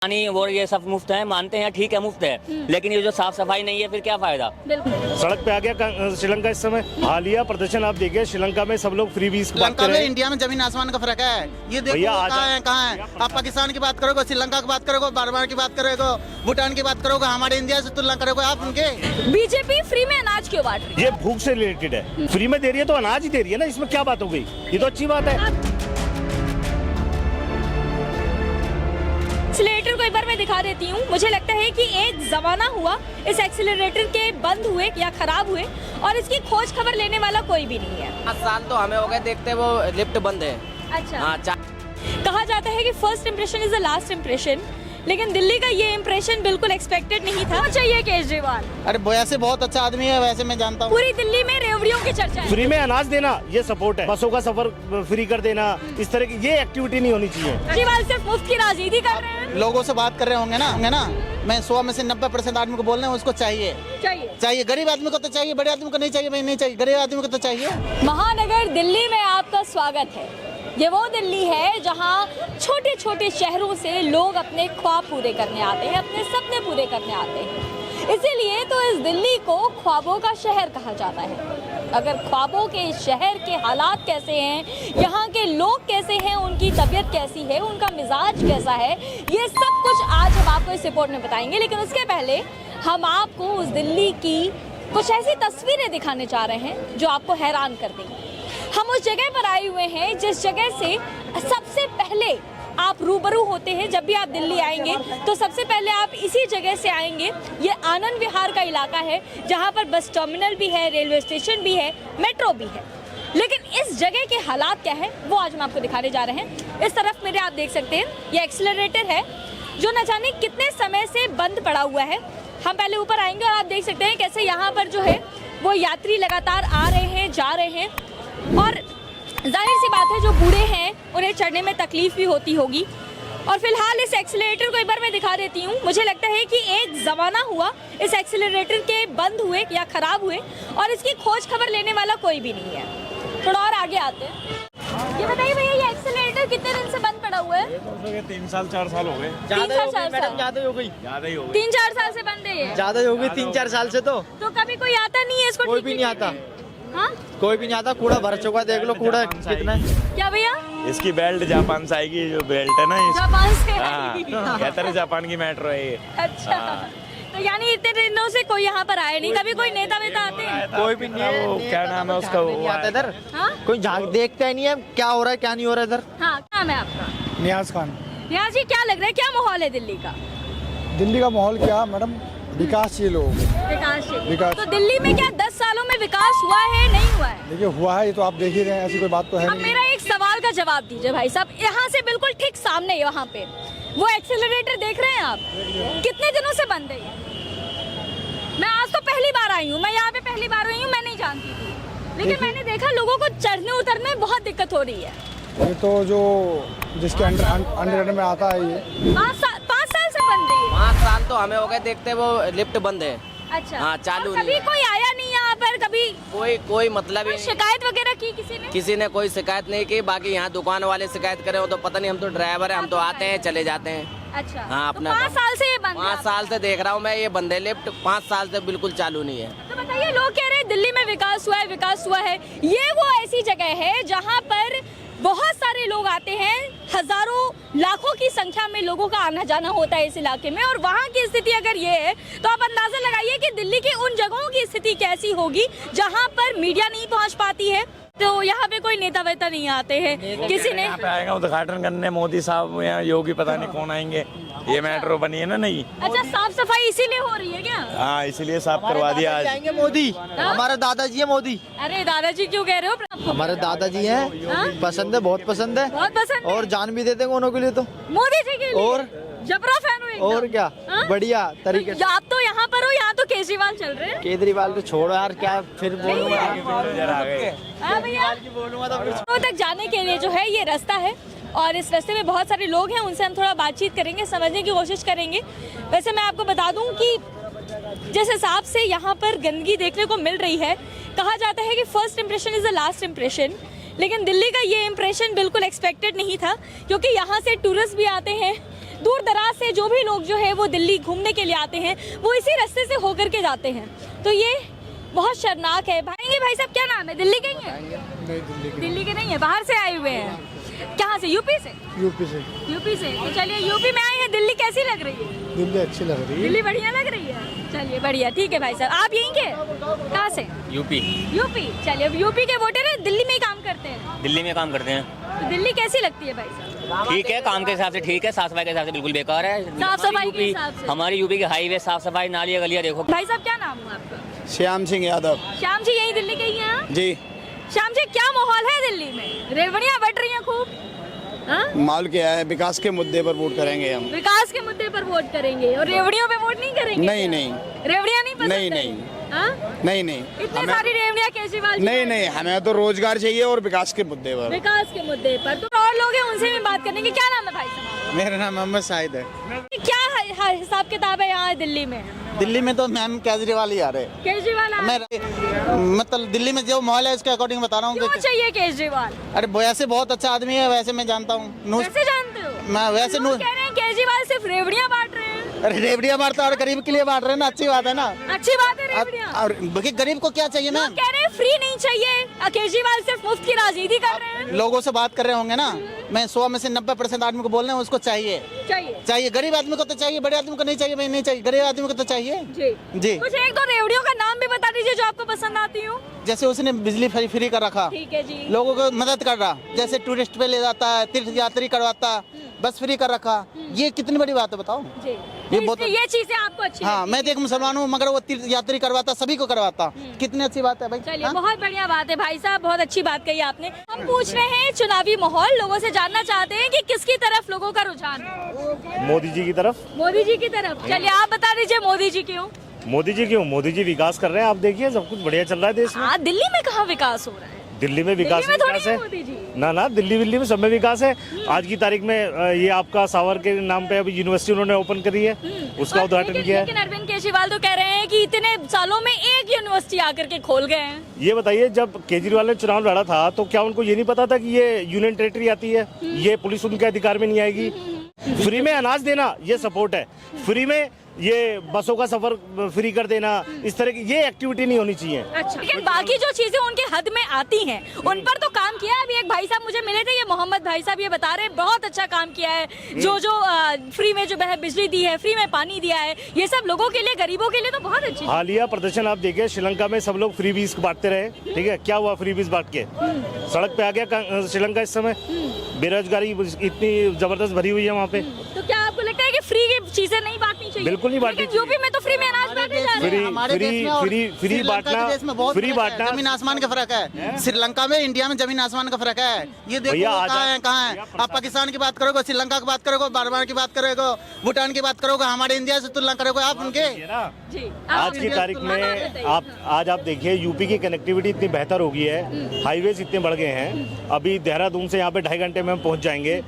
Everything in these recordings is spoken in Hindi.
पानी और ये सब मुफ्त है, मानते हैं ठीक है मुफ्त है, लेकिन ये जो साफ सफाई नहीं है फिर क्या फायदा। बिल्कुल सड़क पे आ गया श्रीलंका इस समय। हालिया प्रदर्शन आप देखिए, श्रीलंका में सब लोग फ्री बीस बात कर रहे हैं। इंडिया में जमीन आसमान का फर्क है। ये देखो कहाँ है। आप पाकिस्तान की बात करोगे, श्रीलंका की बात करोगे, बार्मा की बात करोगे, भूटान की बात करोगे, हमारे इंडिया से तुलना करोगे आप उनके। बीजेपी फ्री में अनाज क्यों बांट रही है? ये भूख से रिलेटेड है। फ्री में दे रही है तो अनाज ही दे रही है ना, इसमें क्या बात हो गई? ये तो अच्छी बात है। एक्सीलरेटर को एक बार मैं दिखा देती हूँ। मुझे लगता है कि एक जमाना हुआ इस एक्सीलरेटर के बंद हुए या खराब हुए और इसकी खोज खबर लेने वाला कोई भी नहीं है। 5 साल तो हमें हो गए देखते वो लिफ्ट बंद है। अच्छा हाँ, कहा जाता है कि first impression is the last impression, लेकिन दिल्ली का ये इम्प्रेशन बिल्कुल एक्सपेक्टेड नहीं था। चाहिए केजरीवाल। अरे वैसे बहुत अच्छा आदमी है, वैसे मैं जानता हूँ। पूरी दिल्ली में रेवड़ियों की चर्चा है। फ्री में अनाज देना ये सपोर्ट है। बसों का सफर फ्री कर देना, इस तरह की ये एक्टिविटी नहीं होनी चाहिए। केजरीवाल सिर्फ मुफ्त की राजनीति कर रहे हैं। लोगों से बात कर रहे होंगे ना मैं 100 में से 90% आदमी को बोल रहे हैं उसको चाहिए। गरीब आदमी को तो चाहिए, बड़े आदमी को नहीं चाहिए। भाई नहीं चाहिए, गरीब आदमी को तो चाहिए। महानगर दिल्ली में आपका स्वागत है। ये वो दिल्ली है जहां छोटे छोटे शहरों से लोग अपने ख्वाब पूरे करने आते हैं, अपने सपने पूरे करने आते हैं। इसीलिए तो इस दिल्ली को ख्वाबों का शहर कहा जाता है। अगर ख्वाबों के इस शहर के हालात कैसे हैं, यहाँ के लोग कैसे हैं, उनकी तबीयत कैसी है, उनका मिजाज कैसा है, ये सब कुछ आज हम आपको इस रिपोर्ट में बताएंगे। लेकिन उसके पहले हम आपको उस दिल्ली की कुछ ऐसी तस्वीरें दिखाने जा रहे हैं जो आपको हैरान कर देंगी। हम उस जगह पर आए हुए हैं जिस जगह से सबसे पहले आप रूबरू होते हैं। जब भी आप दिल्ली आएंगे तो सबसे पहले आप इसी जगह से आएंगे। ये आनंद विहार का इलाका है जहां पर बस टर्मिनल भी है, रेलवे स्टेशन भी है, मेट्रो भी है। लेकिन इस जगह के हालात क्या है वो आज हम आपको दिखाने जा रहे हैं। इस तरफ मेरे आप देख सकते हैं ये एक्सीलरेटर है जो न जाने कितने समय से बंद पड़ा हुआ है। हम पहले ऊपर आएंगे और आप देख सकते हैं कैसे यहाँ पर जो है वो यात्री लगातार आ रहे हैं, जा रहे हैं। और जाहिर सी बात है जो बूढ़े हैं उन्हें चढ़ने में तकलीफ भी होती होगी। और फिलहाल इस एक्सीलरेटर को एक बार मैं दिखा देती हूँ। मुझे लगता है कि एक ज़माना हुआ इस एक्सीलरेटर के बंद हुए या ख़राब हुए और इसकी खोज खबर लेने वाला कोई भी नहीं है। थोड़ा और आगे आते हैं। ये बताइए भैया ये एक्सीलरेटर कितने दिन से बंद पड़ा हुआ है? 3 साल 4 साल हो गए। ज्यादा हो गई। 3-4 साल से बंद है ये। ज्यादा हो गई 3-4 साल से। तो कभी कोई आता नहीं है इसको? कोई भी नहीं आता। हाँ? कोई भी नहीं आता। कूड़ा भर चुका है, देख लो कूड़ा कितना है। क्या भैया? इसकी बेल्ट जापान से आएगी, जो बेल्ट है ना जापान से हाँ, कहते हैं जापान की मेट्रो है ये। अच्छा तो यानी इतने दिनों से कोई यहाँ पर आया नहीं? कभी कोई नेता वेता आते हैं? कोई भी नहीं। वो क्या नाम है उसका, वो आता इधर। हाँ? कोई झांक देखता ही नहीं है क्या हो रहा है क्या नहीं हो रहा है इधर। हाँ, क्या नाम है आपका? नियाज खान। नियाज जी क्या लग रहा है, क्या माहौल है दिल्ली का? दिल्ली का माहौल क्या मैडम, विकासशील हो। विकास। तो दिल्ली में क्या 10 सालों में विकास हुआ है, नहीं हुआ है? देखिए हुआ है, ये तो आप देख ही रहे हैं, ऐसी कोई बात तो है अब नहीं। मेरा एक सवाल का जवाब दीजिए भाई साहब। यहाँ से बिल्कुल ठीक सामने वहाँ पे वो एक्सीलरेटर देख रहे हैं आप, कितने दिनों से बंद है ये? मैं आज तो पहली बार आई हूँ, मैं यहाँ पे पहली बार आई हूँ, मैं नहीं जानती थी। लेकिन मैंने देखा लोगों को चढ़ने उतरने में बहुत दिक्कत हो रही है। ये तो जो जिसके अंडर में आता है ये 5 साल से बंद है ये। 5 साल तो हमें हो गए देखते वो लिफ्ट बंद है। अच्छा हाँ, चालू और नहीं कभी है। कोई आया नहीं यहाँ पर? कभी कोई मतलब ही नहीं। शिकायत वगैरह की किसी ने? कोई शिकायत नहीं की। बाकी यहाँ दुकान वाले शिकायत करे हो तो पता नहीं, हम तो ड्राइवर है, हम तो आते हैं चले जाते हैं। अच्छा हाँ, तो अपना 5 साल से ये बंद है? 5 साल से देख रहा हूँ मैं ये बंद है लिफ्ट। 5 साल से बिल्कुल चालू नहीं है। तो बताइए, लोग कह रहे हैं दिल्ली में विकास हुआ है, विकास हुआ है। ये वो ऐसी जगह है जहाँ पर बहुत सारे लोग आते हैं, हजारों लाखों की संख्या में लोगों का आना जाना होता है इस इलाके में। और वहाँ की स्थिति अगर ये है तो आप अंदाजा लगाइए कि दिल्ली की उन जगहों की स्थिति कैसी होगी जहाँ पर मीडिया नहीं पहुँच पाती है। तो यहाँ पे कोई नेता वेता नहीं आते हैं, किसी ने यहाँ पे आएगा उद्घाटन करने मोदी साहब या योगी, पता नहीं कौन आएंगे। ये मेट्रो बनी है ना नई। अच्छा, साफ सफाई इसीलिए हो रही है क्या? हाँ, इसीलिए साफ करवा दिया आज। आएंगे मोदी। हमारे दादाजी है मोदी। अरे दादाजी क्यों कह रहे हो? हमारे दादाजी हैं, पसंद है, बहुत पसंद है, बहुत पसंद है। और जान भी देते हैं उन्हों के लिए तो। मोदी जी के लिए और जबरा फैन हो एकदम। और क्या, हाँ? बढ़िया तरीके से। आप तो यहाँ पर हो, यहाँ तो केजरीवाल चल रहे हैं। केजरीवाल तो छोड़ो यार, क्या फिर बोलूंगा। हाँ भैया, मेट्रो तक जाने के लिए जो है ये रास्ता है और इस रास्ते में बहुत सारे लोग हैं, उनसे हम थोड़ा बातचीत करेंगे, समझने की कोशिश करेंगे। वैसे मैं आपको बता दूं कि जिस हिसाब से यहाँ पर गंदगी देखने को मिल रही है, कहा जाता है कि first impression is the last impression, लेकिन दिल्ली का ये इम्प्रेशन बिल्कुल एक्सपेक्टेड नहीं था, क्योंकि यहाँ से टूरिस्ट भी आते हैं, दूर दराज से जो भी लोग जो है वो दिल्ली घूमने के लिए आते हैं वो इसी रास्ते से होकर के जाते हैं। तो ये बहुत शर्मनाक है। भाई साहब क्या नाम है? दिल्ली के ही हैं? नहीं, दिल्ली के नहीं है, बाहर से आए हुए हैं। कहाँ से? यूपी से? यूपी से। यूपी से। तो चलिए, यूपी में आए हैं, दिल्ली कैसी लग रही है? दिल्ली अच्छी लग रही है। दिल्ली बढ़िया लग रही है। चलिए बढ़िया, ठीक है भाई साहब। आप यहीं के? कहाँ से? यूपी। यूपी। चलिए, अब यूपी के वोटर है, दिल्ली में ही काम करते हैं। दिल्ली में काम करते हैं। तो दिल्ली कैसी लगती है भाई साहब? ठीक है, काम के हिसाब से ठीक है, साफ सफाई के हिसाब से बिल्कुल बेकार है। साफ सफाई के यूपी, हिसाब से। हमारी यूपी के हाईवे साफ सफाई, नालियाँ गलियाँ देखो। भाई साहब क्या नाम हुआ आपका? श्याम सिंह यादव। श्याम जी यही दिल्ली के ही हैं? जी। श्याम जी क्या माहौल है दिल्ली में? रेवड़ियाँ बढ़ रही हैं खूब? हाँ? माल क्या है, विकास के मुद्दे पर वोट करेंगे हम। विकास के मुद्दे पर वोट करेंगे और रेवड़ियों पे वोट नहीं करेंगे? नहीं, नहीं। रेवड़ियाँ नहीं पसंद? नहीं। हाँ? नहीं। इतनी सारी रेवड़ियाँ केजरीवाल जी नहीं, ने- हमें तो रोजगार चाहिए और विकास के मुद्दे पर। विकास के मुद्दे पर। तो और लोग हैं, उनसे भी बात करने की। क्या नाम है भाई साहब? मेरा नाम मोहम्मद शाहिद है। क्या हिसाब किताब है यहाँ दिल्ली में? दिल्ली में तो मैम केजरीवाल ही आ रहे। केजरीवाल मैं मतलब दिल्ली में जो माहौल है उसके अकॉर्डिंग बता रहा हूँ। क्यों चाहिए केजरीवाल? अरे वैसे बहुत अच्छा आदमी है, वैसे मैं जानता हूँ। कैसे जानते हो? मैं वैसे लोग कह रहे हैं केजरीवाल सिर्फ रेवड़ियाँ बांट रहे हैं। अरे रेवड़ियाँ बांटता और गरीब के लिए बांट रहे हैं ना, अच्छी बात है ना। अच्छी बात है रेवड़ियाँ। और बाकी गरीब को क्या चाहिए लोग मैम? कह रहे हैं फ्री नहीं चाहिए, केजरीवाल सिर्फ मुफ्त की राजनीति कर रहे हैं। लोगों से बात कर रहे होंगे ना, मैं 100 में से 90% आदमी को बोल रहे हैं उसको चाहिए। गरीब आदमी को तो चाहिए, बड़े आदमी को नहीं चाहिए। भाई नहीं चाहिए, गरीब आदमी को तो चाहिए जी। कुछ एक दो रेवड़ियों का नाम भी बता दीजिए जो आपको पसंद आती हो। जैसे उसने बिजली फ्री कर रखा, ठीक है जी। लोगों को मदद कर रहा, जैसे टूरिस्ट पे ले जाता है, तीर्थ यात्री करवाता, बस फ्री कर रखा। ये कितनी बड़ी बात है बताओ। जी। ये तो बहुत- ये चीजें आपको अच्छी हाँ, लगती मैं तो एक मुसलमान हूँ मगर वो तीर्थ यात्री करवाता, सभी को करवाता। कितनी अच्छी बात है भाई। चलिए हाँ? बहुत बढ़िया बात है भाई साहब, बहुत अच्छी बात कही आपने। हम पूछ रहे हैं चुनावी माहौल, लोगों से जानना चाहते हैं कि किसकी तरफ लोगों का रुझान है? मोदी जी की तरफ। मोदी जी की तरफ। चलिए आप बता दीजिए मोदी जी क्यों? मोदी जी क्यों? मोदी जी विकास कर रहे हैं, आप देखिए सब कुछ बढ़िया चल रहा है देश में। हाँ, दिल्ली में कहाँ विकास हो रहा है? दिल्ली में विकास दिल्ली में थोड़ी विकास है है मोदी जी। ना, दिल्ली में सब में विकास है। आज की तारीख में ये आपका सावर के नाम पे अभी यूनिवर्सिटी उन्होंने ओपन करी है, उसका और उद्घाटन किया है। लेकिन अरविंद केजरीवाल तो कह रहे हैं कि इतने सालों में एक यूनिवर्सिटी आकर के खोल गए हैं। ये बताइए, जब केजरीवाल ने चुनाव लड़ा था तो क्या उनको ये नहीं पता था कि ये यूनियन टेरिटरी आती है, ये पुलिस उनके अधिकार में नहीं आएगी? फ्री में अनाज देना ये सपोर्ट है, फ्री में ये बसों का सफर फ्री कर देना, इस तरह की ये एक्टिविटी नहीं होनी चाहिए। अच्छा, लेकिन बाकी जो चीजें उनके हद में आती हैं उन पर तो काम किया है। अभी एक भाई साहब मुझे मिले थे, ये मोहम्मद भाई साहब, ये बता रहे हैं बहुत अच्छा काम किया है। जो फ्री में जो बिजली दी है, फ्री में पानी दिया है, ये सब लोगों के लिए, गरीबों के लिए तो बहुत अच्छी। हालिया प्रदर्शन आप देखिए, श्रीलंका में सब लोग फ्री बीज बांटते रहे, ठीक है, क्या हुआ? फ्री बीज बांट के सड़क पे आ गया श्रीलंका इस समय। बेरोजगारी इतनी जबरदस्त भरी हुई है वहाँ पे। तो क्या आपको लगता है कि फ्री की चीजें नहीं बांटनी चाहिए? बिल्कुल नहीं बांटनी लेकिन यूपी में तो फ्री में अनाज बांटे जा रहे हैं। हमारे देश में और फ्री श्रीलंका बांटना, के देश में बहुत फ्री फर्क है, बांटना। जमीन आसमान का फर्क है। श्रीलंका में इंडिया में जमीन आसमान का फर्क है। ये देखो भैया, वो आज कहाँ है। आप पाकिस्तान की बात करोगे, श्रीलंका की बात करोगे, बारबार की बात करोगे, भूटान की बात करोगे, हमारे इंडिया से तुलना करोगे आप उनके। जी। आज की तारीख में आज आप देखिए, यूपी की कनेक्टिविटी इतनी बेहतर हो गई है, हाईवेज इतने बढ़ गए हैं। अभी देहरादून से यहाँ पे 2.5 घंटे में हम पहुँच जाएंगे।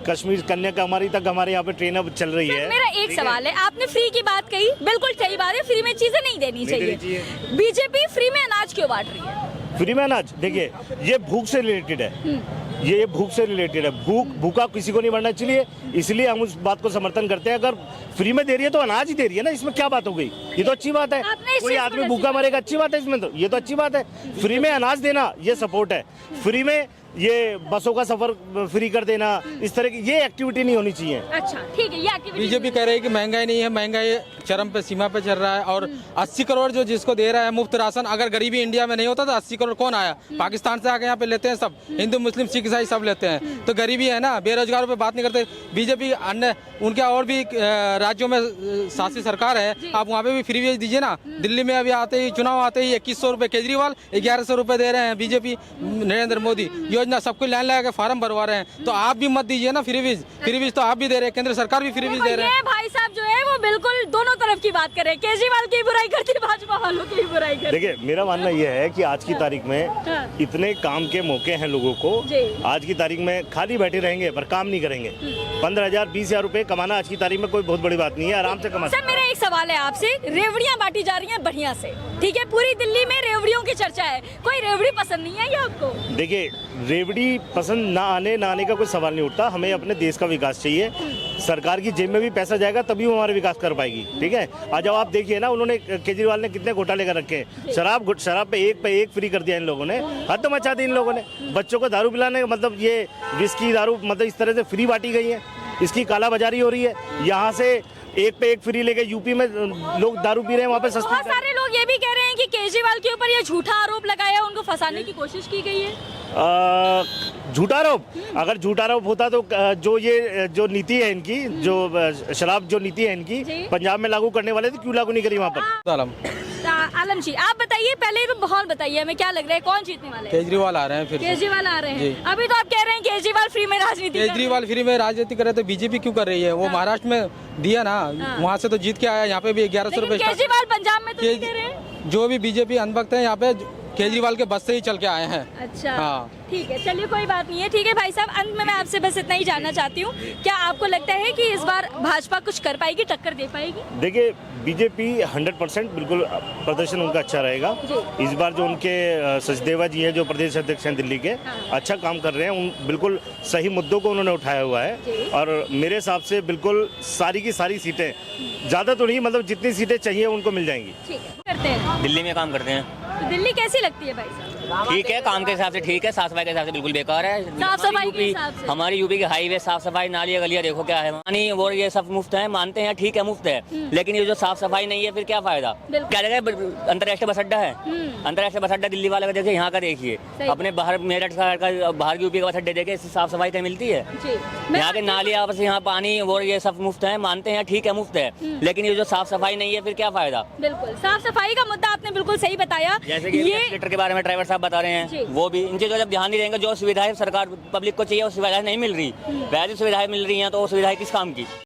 कश्मीर कन्याकुमारी तक हमारे यहाँ पे ट्रेन अब चल रही है। मेरा एक सवाल है, आपने फ्री की बात कही, बिल्कुल सही बात है, फ्री में चीजें नहीं देनी चाहिए। बीजेपी फ्री में अनाज क्यों बांट रही है? फ्री में अनाज देखिए, ये भूख से रिलेटेड है, ये भूख से रिलेटेड है। भूखा किसी को नहीं मरना चाहिए, इसलिए हम उस बात को समर्थन करते हैं। अगर फ्री में दे रही है तो अनाज ही दे रही है ना, इसमें क्या बात हो गई? ये तो अच्छी बात है। कोई आदमी भूखा मरेगा, अच्छी बात है इसमें, तो ये तो अच्छी बात है। फ्री में अनाज देना ये सपोर्ट है, फ्री में ये बसों का सफर फ्री कर देना, इस तरह की ये एक्टिविटी नहीं होनी चाहिए। अच्छा ठीक है, ये एक्टिविटी बीजेपी कह रही है कि महंगाई नहीं है, महंगाई चरम पे सीमा पे चल रहा है। और 80 करोड़ जो जिसको दे रहा है मुफ्त राशन, अगर गरीबी इंडिया में नहीं होता तो 80 करोड़ कौन आया? पाकिस्तान से आके यहाँ पे लेते हैं सब, हिंदू मुस्लिम सिख ईसाई सब लेते हैं, तो गरीबी है ना। बेरोजगारों पे बात नहीं करते। बीजेपी अन्य उनके और भी राज्यों में शासित सरकार है, आप वहाँ पे भी फ्री वेज दीजिए ना। दिल्ली में अभी आते ही चुनाव आते ही 2100 रुपये केजरीवाल, 1100 रुपये दे रहे हैं बीजेपी नरेंद्र मोदी। योजना सबको लाइन लगा के फार्म भरवा रहे हैं, तो आप भी मत दीजिए ना फ्री वीज तो आप भी दे रहे हैं, केंद्र सरकार भी फ्री वीज दे रहे हैं। भाई साहब जो है वो बिल्कुल दोनों तरफ की बात कर रहे हैं, केजरीवाल की बुराई करती, भाजपा वालों की बुराई करती। देखिए, मेरा मानना यह है कि आज की तारीख में इतने काम के मौके हैं लोगों को, आज की तारीख में खाली बैठे रहेंगे पर काम नहीं करेंगे। 15,000 20,000 रुपए कमाना आज की तारीख में कोई बहुत बड़ी बात नहीं है, आराम से कमा। सर मेरा एक सवाल है आपसे, रेवड़ियां बांटी जा रही हैं बढ़िया से, ठीक है, पूरी दिल्ली में रेवड़ियों की चर्चा है, कोई रेवड़ी पसंद नहीं है ये आपको? देखिए, रेवड़ी पसंद ना आने का कोई सवाल नहीं उठता। हमें अपने देश का विकास चाहिए। सरकार की जेब में भी पैसा जाएगा तभी वो हमारा विकास कर पाएगी। ठीक है, आज जब आप देखिए ना, उन्होंने केजरीवाल ने कितने घोटाले कर रखे हैं। शराब पे एक फ्री कर दिया इन लोगों ने, हद मचा दी इन लोगों ने। बच्चों को दारू पिलाने, मतलब ये विस्की दारू मतलब इस तरह से फ्री बांटी गई है, इसकी कालाबाजारी हो रही है। यहाँ से एक पे एक फ्री लेके यूपी में लोग दारू पी रहे हैं, वहाँ पे बहुत सस्ती। सारे लोग ये भी कह रहे हैं कि केजरीवाल के ऊपर ये झूठा आरोप लगाया, उनको फंसाने की कोशिश की गई है। झूठा आरोप, अगर झूठा आरोप होता तो जो नीति है इनकी, जो शराब जो नीति है इनकी पंजाब में लागू करने वाले थे, क्यों लागू नहीं करी वहाँ पर? आलम जी, आप बताइए, पहले तो माहौल बताइए हमें, क्या लग रहा है, कौन जीतने वाले हैं? केजरीवाल आ रहे हैं फिर से। केजरीवाल आ रहे हैं। अभी तो आप कह रहे हैं केजरीवाल फ्री में राजनीति कर केजरीवाल फ्री में राजनीति करे तो बीजेपी क्यों कर रही है? वो महाराष्ट्र में दिया ना, वहाँ से तो जीत के आया, यहाँ पे भी 1100 रहे हैं। रुपए। केजरीवाल पंजाब में तो नहीं दे रहे हैं। जो भी बीजेपी अनभक्त है यहाँ पे केजरीवाल के बस से ही चल के आए हैं। अच्छा, हाँ। ठीक है, चलिए कोई बात नहीं है। ठीक है भाई साहब, अंत में मैं आपसे बस इतना ही जानना चाहती हूँ, क्या आपको लगता है कि इस बार भाजपा कुछ कर पाएगी, टक्कर दे पाएगी? देखिए, बीजेपी 100% बिल्कुल प्रदर्शन उनका अच्छा रहेगा। इस बार जो उनके सचदेवा जी हैं, जो प्रदेश अध्यक्ष हैं दिल्ली के, अच्छा काम कर रहे हैं। उन बिल्कुल सही मुद्दों को उन्होंने उठाया हुआ है और मेरे हिसाब से बिल्कुल सारी की सारी सीटें, ज़्यादा तो नहीं, मतलब जितनी सीटें चाहिए उनको मिल जाएंगी। ठीक है, करते हैं। दिल्ली में काम करते हैं। तो दिल्ली कैसी लगती है भाई साहब? ठीक है, काम के हिसाब से ठीक है, साफ सफाई के हिसाब से बिल्कुल बेकार है। साफ सफाई के हिसाब से? हमारी यूपी के हाईवे साफ सफाई, नालियाँ गलियाँ देखो क्या है। पानी वो ये सब मुफ्त है, मानते हैं, ठीक है, मुफ्त है, लेकिन ये जो साफ सफाई नहीं है फिर क्या फायदा? क्या जगह अंतर्राष्ट्रीय बस अड्डा है, अंतर्राष्ट्रीय बस अड्डा दिल्ली वाले का देखिए, यहाँ का देखिए, अपने बाहर मेरठ का बाहर की यूपी का बस अड्डे देखे, साफ सफाई क्या मिलती है? यहाँ के नालियाँ बस, यहाँ पानी वो ये सब मुफ्त है, मानते हैं, ठीक है, मुफ्त है, लेकिन ये जो साफ सफाई नहीं है फिर क्या फायदा? बिल्कुल, साफ सफाई का मुद्दा आपने बिल्कुल सही बताया। जैसे कि ये के बारे में ड्राइवर साहब बता रहे हैं, वो भी इन चीजों जब ध्यान नहीं देंगे, जो सुविधाएं सरकार पब्लिक को चाहिए वो सुविधाएं नहीं मिल रही, वैसी सुविधाएं मिल रही हैं तो वो सुविधाएं किस काम की?